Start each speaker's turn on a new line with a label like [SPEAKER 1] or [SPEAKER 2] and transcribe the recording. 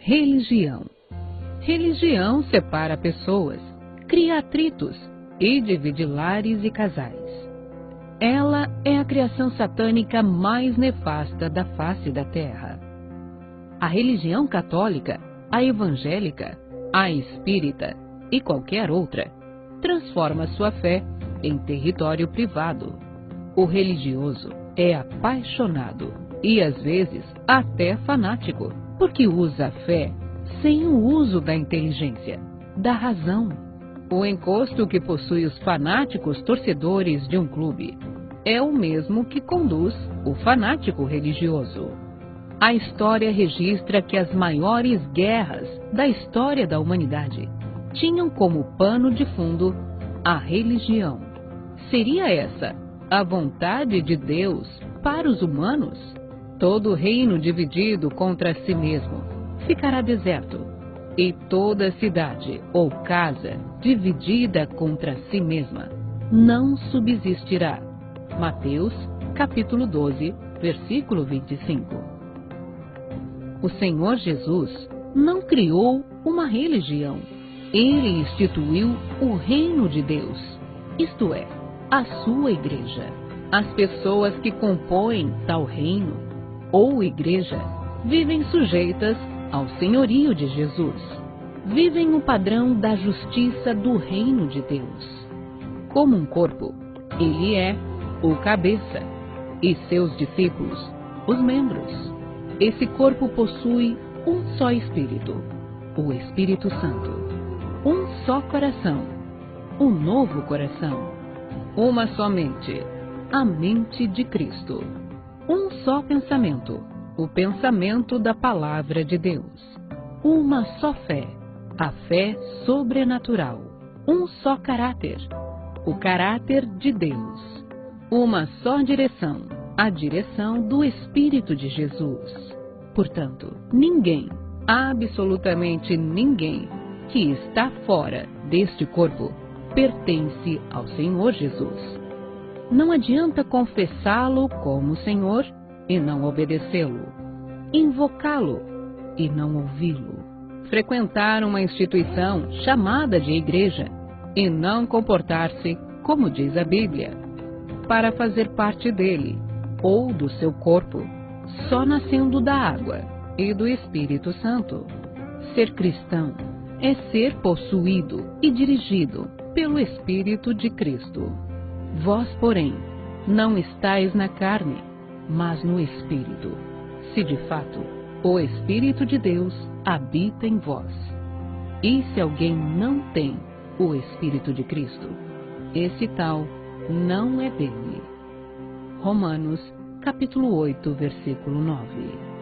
[SPEAKER 1] Religião. Religião separa pessoas, cria atritos e divide lares e casais. Ela é a criação satânica mais nefasta da face da terra. A religião católica, a evangélica, a espírita e qualquer outra transforma sua fé em território privado. O religioso é apaixonado e às vezes até fanático, porque usa a fé sem o uso da inteligência, da razão. O encosto que possui os fanáticos torcedores de um clube é o mesmo que conduz o fanático religioso. A história registra que as maiores guerras da história da humanidade tinham como pano de fundo a religião. Seria essa a vontade de Deus para os humanos? Todo reino dividido contra si mesmo ficará deserto, e toda cidade ou casa dividida contra si mesma não subsistirá. Mateus, capítulo 12, versículo 25. O Senhor Jesus não criou uma religião. Ele instituiu o reino de Deus, isto é, a sua igreja. As pessoas que compõem tal reino ou igreja vivem sujeitas ao senhorio de Jesus. Vivem o padrão da justiça do reino de Deus. Como um corpo, ele é o cabeça e seus discípulos, os membros. Esse corpo possui um só Espírito, o Espírito Santo, um só coração, um novo coração, uma só mente, a mente de Cristo, um só pensamento, o pensamento da Palavra de Deus, uma só fé, a fé sobrenatural, um só caráter, o caráter de Deus, uma só direção, a direção do Espírito de Jesus. Portanto, ninguém, absolutamente ninguém, que está fora deste corpo, pertence ao Senhor Jesus. Não adianta confessá-lo como Senhor e não obedecê-lo, invocá-lo e não ouvi-lo, frequentar uma instituição chamada de igreja e não comportar-se como diz a Bíblia, para fazer parte dele ou do seu corpo, só nascendo da água e do Espírito Santo. Ser cristão é ser possuído e dirigido pelo Espírito de Cristo. Vós, porém, não estáis na carne, mas no Espírito, se de fato o Espírito de Deus habita em vós. E se alguém não tem o Espírito de Cristo, esse tal não é dele. Romanos, capítulo 8, versículo 9.